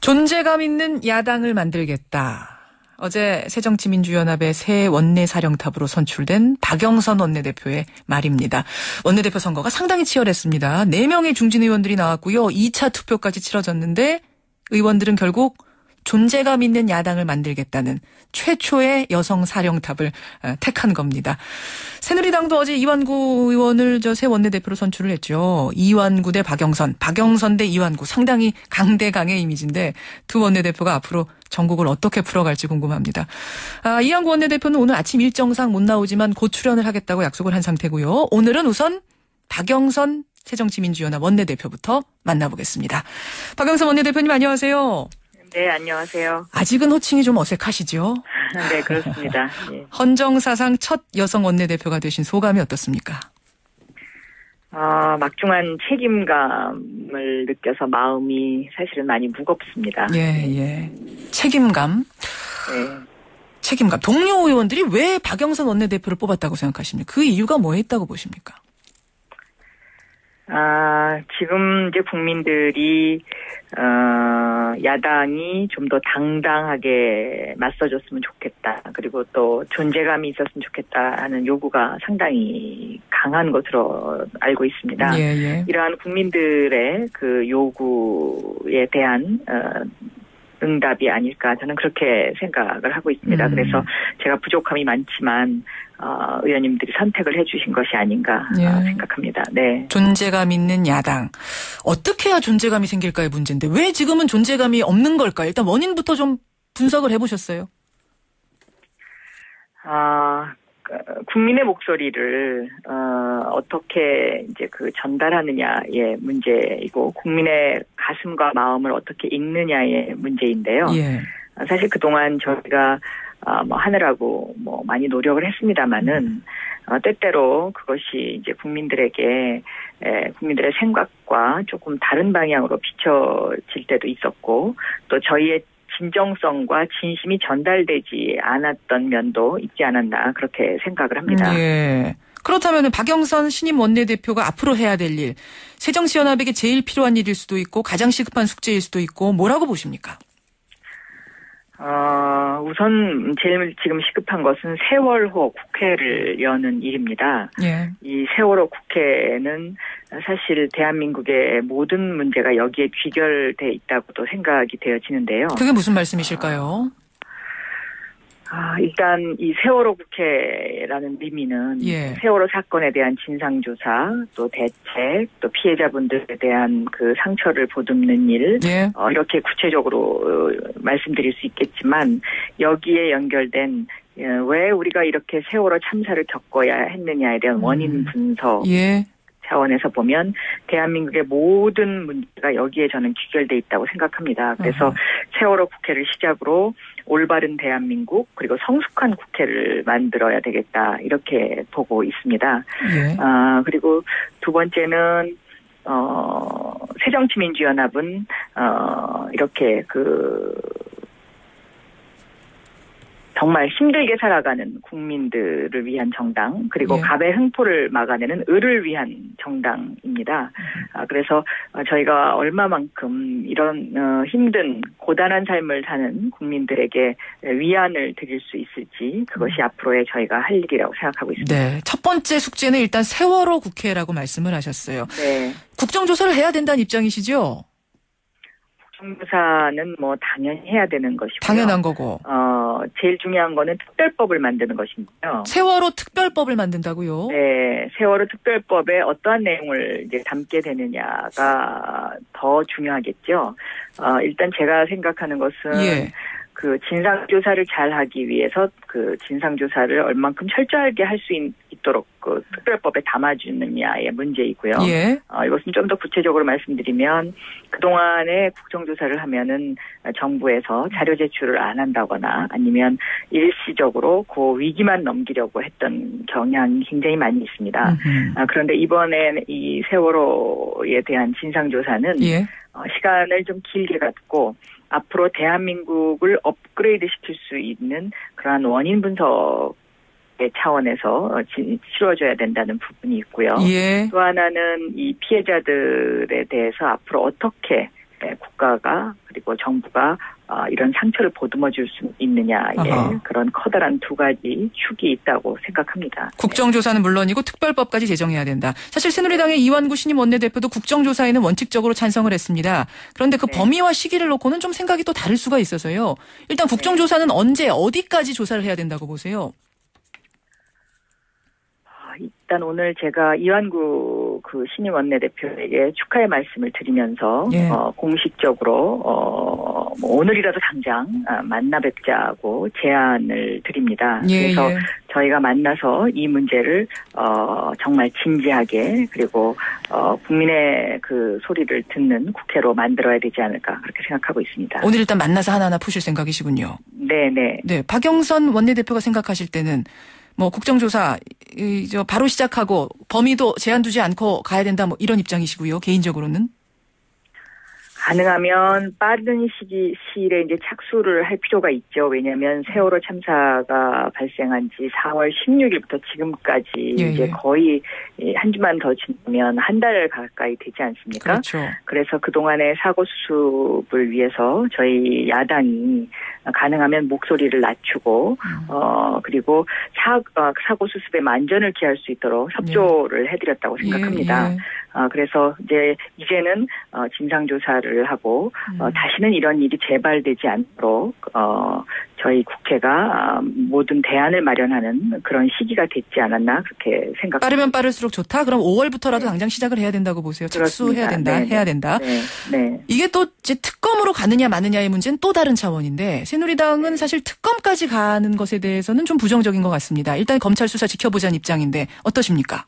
존재감 있는 야당을 만들겠다. 어제 새정치민주연합의 새 원내사령탑으로 선출된 박영선 원내대표의 말입니다. 원내대표 선거가 상당히 치열했습니다. 4명의 중진 의원들이 나왔고요. 2차 투표까지 치러졌는데 의원들은 결국 존재감 있는 야당을 만들겠다는 최초의 여성 사령탑을 택한 겁니다. 새누리당도 어제 이완구 의원을 새 원내대표로 선출을 했죠. 이완구 대 박영선, 박영선 대 이완구, 상당히 강대강의 이미지인데 두 원내대표가 앞으로 전국을 어떻게 풀어갈지 궁금합니다. 이완구 원내대표는 오늘 아침 일정상 못 나오지만 곧 출연을 하겠다고 약속을 한 상태고요. 오늘은 우선 박영선 새정치민주연합 원내대표부터 만나보겠습니다. 박영선 원내대표님 안녕하세요. 네, 안녕하세요. 아직은 호칭이 좀 어색하시죠? 네, 그렇습니다. 예. 헌정사상 첫 여성 원내대표가 되신 소감이 어떻습니까? 막중한 책임감을 느껴서 마음이 사실은 많이 무겁습니다. 예. 책임감. 네. 책임감. 동료 의원들이 왜 박영선 원내대표를 뽑았다고 생각하십니까? 그 이유가 뭐에 있다고 보십니까? 지금 이제 국민들이, 야당이 좀 더 당당하게 맞서줬으면 좋겠다. 그리고 또 존재감이 있었으면 좋겠다 하는 요구가 상당히 강한 것으로 알고 있습니다. 예. 이러한 국민들의 그 요구에 대한, 응답이 아닐까 저는 그렇게 생각을 하고 있습니다. 그래서 제가 부족함이 많지만 의원님들이 선택을 해주신 것이 아닌가 생각합니다. 네. 존재감 있는 야당. 어떻게 해야 존재감이 생길까의 문제인데 왜 지금은 존재감이 없는 걸까요? 일단 원인부터 좀 분석을 해보셨어요? 국민의 목소리를 어떻게 이제 전달하느냐의 문제이고 국민의 가슴과 마음을 어떻게 읽느냐의 문제인데요. 예. 사실 그동안 저희가 하느라고 많이 노력을 했습니다마는 때때로 그것이 이제 국민들에게 국민들의 생각과 조금 다른 방향으로 비춰질 때도 있었고 또 저희의 진정성과 진심이 전달되지 않았던 면도 있지 않았나 그렇게 생각을 합니다. 예. 그렇다면 박영선 신임 원내대표가 앞으로 해야 될 일, 새정치연합에게 제일 필요한 일일 수도 있고 가장 시급한 숙제일 수도 있고 뭐라고 보십니까? 우선 제일 지금 시급한 것은 세월호 국회를 여는 일입니다. 예. 이 세월호 국회는 사실 대한민국의 모든 문제가 여기에 귀결돼 있다고도 생각이 되어지는데요. 그게 무슨 말씀이실까요? 일단 이 세월호 국회라는 의미는 세월호 사건에 대한 진상조사, 또 대책, 또 피해자분들에 대한 그 상처를 보듬는 일, 이렇게 구체적으로 말씀드릴 수 있겠지만 여기에 연결된 왜 우리가 이렇게 세월호 참사를 겪어야 했느냐에 대한 원인 분석 차원에서 보면 대한민국의 모든 문제가 여기에 저는 귀결돼 있다고 생각합니다. 그래서 세월호 국회를 시작으로 올바른 대한민국 그리고 성숙한 국회를 만들어야 되겠다 이렇게 보고 있습니다. 그리고 두 번째는 새정치민주연합은 이렇게 정말 힘들게 살아가는 국민들을 위한 정당 그리고 갑의 횡포를 막아내는 을을 위한 정당입니다. 그래서 저희가 얼마만큼 이런 힘든 고단한 삶을 사는 국민들에게 위안을 드릴 수 있을지 그것이 앞으로의 저희가 할 일이라고 생각하고 있습니다. 네, 첫 번째 숙제는 일단 세월호 국회라고 말씀을 하셨어요. 네. 국정조사를 해야 된다는 입장이시죠? 국정조사는 당연히 해야 되는 것이고요. 당연한 거고. 제일 중요한 거는 특별법을 만드는 것인데요. 세월호 특별법을 만든다고요? 네, 세월호 특별법에 어떠한 내용을 이제 담게 되느냐가 더 중요하겠죠. 일단 제가 생각하는 것은 그 진상조사를 잘 하기 위해서 그 진상조사를 얼만큼 철저하게 할 수 있도록 그 특별법에 담아주느냐의 문제이고요. 이것은 좀 더 구체적으로 말씀드리면 그동안에 국정조사를 하면은 정부에서 자료 제출을 안 한다거나 아니면 일시적으로 그 위기만 넘기려고 했던 경향이 굉장히 많이 있습니다. 그런데 이번에 이 세월호에 대한 진상조사는 시간을 좀 길게 갖고 앞으로 대한민국을 업그레이드 시킬 수 있는 그러한 원인 분석의 차원에서 치러져야 된다는 부분이 있고요. 또 하나는 이 피해자들에 대해서 앞으로 어떻게 국가가 그리고 정부가 이런 상처를 보듬어 줄 수 있느냐에 그런 커다란 두 가지 축이 있다고 생각합니다. 국정조사는 물론이고 특별법까지 제정해야 된다. 사실 새누리당의 이완구 신임 원내대표도 국정조사에는 원칙적으로 찬성을 했습니다. 그런데 그 범위와 시기를 놓고는 좀 생각이 또 다를 수가 있어서요. 일단 국정조사는 언제 어디까지 조사를 해야 된다고 보세요? 일단 오늘 제가 이완구 그 신임 원내대표에게 축하의 말씀을 드리면서 공식적으로 뭐 오늘이라도 당장 만나 뵙자고 제안을 드립니다. 그래서 저희가 만나서 이 문제를 정말 진지하게 그리고 국민의 그 소리를 듣는 국회로 만들어야 되지 않을까 그렇게 생각하고 있습니다. 오늘 일단 만나서 하나하나 푸실 생각이시군요. 네네. 네, 박영선 원내대표가 생각하실 때는 뭐 국정조사 바로 시작하고 범위도 제한 두지 않고 가야 된다 뭐 이런 입장이시고요. 개인적으로는 가능하면 빠른 시일에 이제 착수를 할 필요가 있죠. 왜냐하면 세월호 참사가 발생한 지 4월 16일부터 지금까지 이제 거의 한 주만 더 지나면 한 달 가까이 되지 않습니까? 그렇죠. 그래서 그동안의 사고 수습을 위해서 저희 야당이 가능하면 목소리를 낮추고 그리고 사고 수습에 만전을 기할 수 있도록 협조를 해드렸다고 생각합니다. 그래서 이제는 진상조사를 하고 다시는 이런 일이 재발되지 않도록 저희 국회가 모든 대안을 마련하는 그런 시기가 됐지 않았나 그렇게 생각합니다. 빠르면 빠를수록 좋다? 그럼 5월부터라도 당장 시작을 해야 된다고 보세요. 착수해야 된다. 해야 된다. 네. 이게 또 이제 특검으로 가느냐 마느냐의 문제는 또 다른 차원인데 새누리당은 사실 특검까지 가는 것에 대해서는 좀 부정적인 것 같습니다. 일단 검찰 수사 지켜보자는 입장인데 어떠십니까?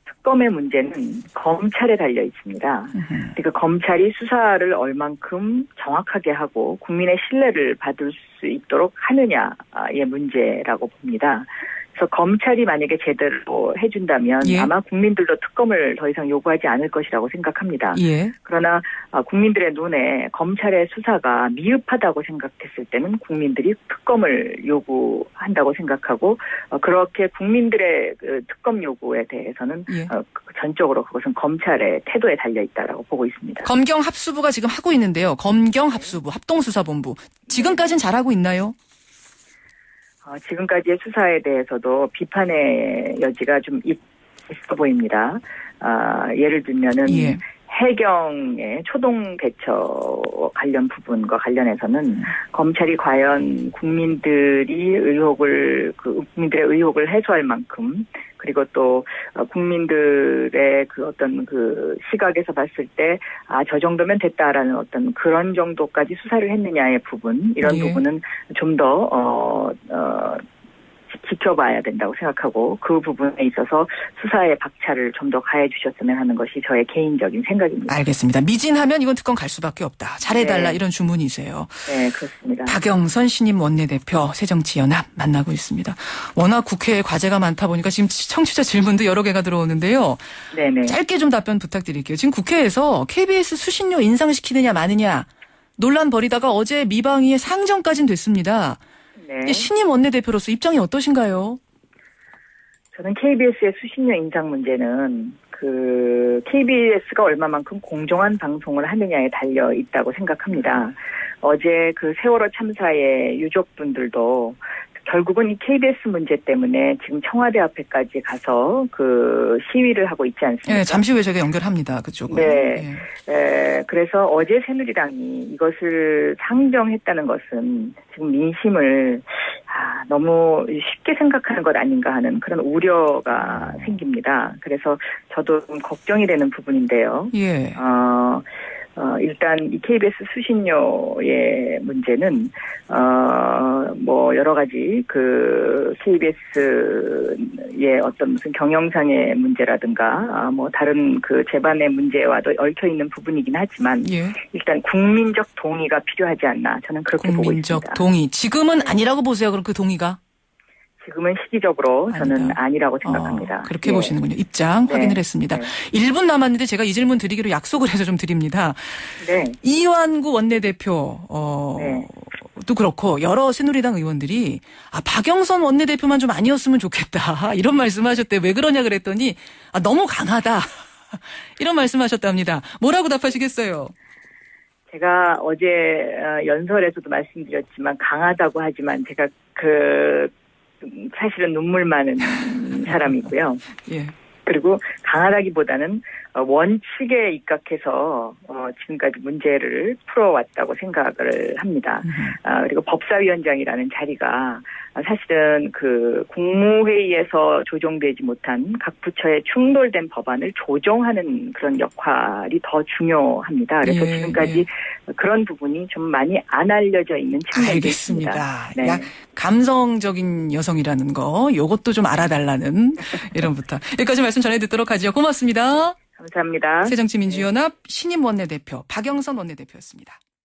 특검의 문제는 검찰에 달려 있습니다. 그러니까 검찰이 수사를 얼만큼 정확하게 하고 국민의 신뢰를 받을 수 있도록 하느냐의 문제라고 봅니다. 그래서 검찰이 만약에 제대로 해준다면 아마 국민들도 특검을 더 이상 요구하지 않을 것이라고 생각합니다. 그러나 국민들의 눈에 검찰의 수사가 미흡하다고 생각했을 때는 국민들이 특검을 요구한다고 생각하고 그렇게 국민들의 그 특검 요구에 대해서는 전적으로 그것은 검찰의 태도에 달려있다라고 보고 있습니다. 검경 합수부가 지금 하고 있는데요. 검경 합수부, 합동수사본부. 지금까지는 잘하고 있나요? 지금까지의 수사에 대해서도 비판의 여지가 좀 있어 보입니다. 예를 들면은 해경의 초동 대처 관련 부분과 관련해서는 검찰이 과연 국민들의 의혹을 해소할 만큼 그리고 또 국민들의 그 어떤 그 시각에서 봤을 때 저 정도면 됐다라는 어떤 그런 정도까지 수사를 했느냐의 부분 이런 부분은 좀 더 지켜봐야 된다고 생각하고 그 부분에 있어서 수사의 박차를 좀 더 가해 주셨으면 하는 것이 저의 개인적인 생각입니다. 알겠습니다. 미진하면 이건 특검 갈 수밖에 없다. 잘해달라 이런 주문이세요. 네, 그렇습니다. 박영선 신임 원내대표 새정치연합 만나고 있습니다. 워낙 국회에 과제가 많다 보니까 지금 청취자 질문도 여러 개가 들어오는데요. 네네. 짧게 좀 답변 부탁드릴게요. 지금 국회에서 KBS 수신료 인상시키느냐 마느냐 논란 벌이다가 어제 미방위의 상정까지는 됐습니다. 신임 원내대표로서 입장이 어떠신가요? 저는 KBS의 수신료 인상 문제는 그 KBS가 얼마만큼 공정한 방송을 하느냐에 달려 있다고 생각합니다. 어제 그 세월호 참사의 유족분들도 결국은 이 KBS 문제 때문에 지금 청와대 앞에까지 가서 그 시위를 하고 있지 않습니까? 네, 잠시 후에 제가 연결합니다. 그쪽은. 그래서 어제 새누리당이 이것을 상정했다는 것은 지금 민심을 너무 쉽게 생각하는 것 아닌가 하는 그런 우려가 생깁니다. 그래서 저도 좀 걱정이 되는 부분인데요. 일단 이 KBS 수신료의 문제는 뭐 여러 가지 그 KBS의 어떤 무슨 경영상의 문제라든가 뭐 다른 그 재반의 문제와도 얽혀 있는 부분이긴 하지만 일단 국민적 동의가 필요하지 않나 저는 그렇게 보고 있습니다. 국민적 동의. 지금은 아니라고 보세요. 그럼 그 동의가? 지금은 시기적으로 저는 아니라고 생각합니다. 그렇게 보시는군요. 입장 확인을 했습니다. 1분 남았는데 제가 이 질문 드리기로 약속을 해서 좀 드립니다. 이완구 원내대표 또 그렇고 여러 새누리당 의원들이 박영선 원내대표만 좀 아니었으면 좋겠다. 이런 말씀하셨대. 왜 그러냐 그랬더니 너무 강하다. 이런 말씀하셨답니다. 뭐라고 답하시겠어요? 제가 어제 연설에서도 말씀드렸지만 강하다고 하지만 제가 사실은 눈물 많은 사람이고요. 예. 그리고 강하다기보다는 원칙에 입각해서 지금까지 문제를 풀어왔다고 생각을 합니다. 그리고 법사위원장이라는 자리가 사실은 국무회의에서 조정되지 못한 각 부처의 충돌된 법안을 조정하는 그런 역할이 더 중요합니다. 그래서 지금까지 그런 부분이 좀 많이 안 알려져 있는 측면이 있습니다. 알겠습니다. 네. 감성적인 여성이라는 거, 요것도 좀 알아달라는 이런 부탁. 여기까지 말씀 전해듣도록 하죠. 고맙습니다. 감사합니다. 새정치민주연합 신임 원내대표 박영선 원내대표였습니다.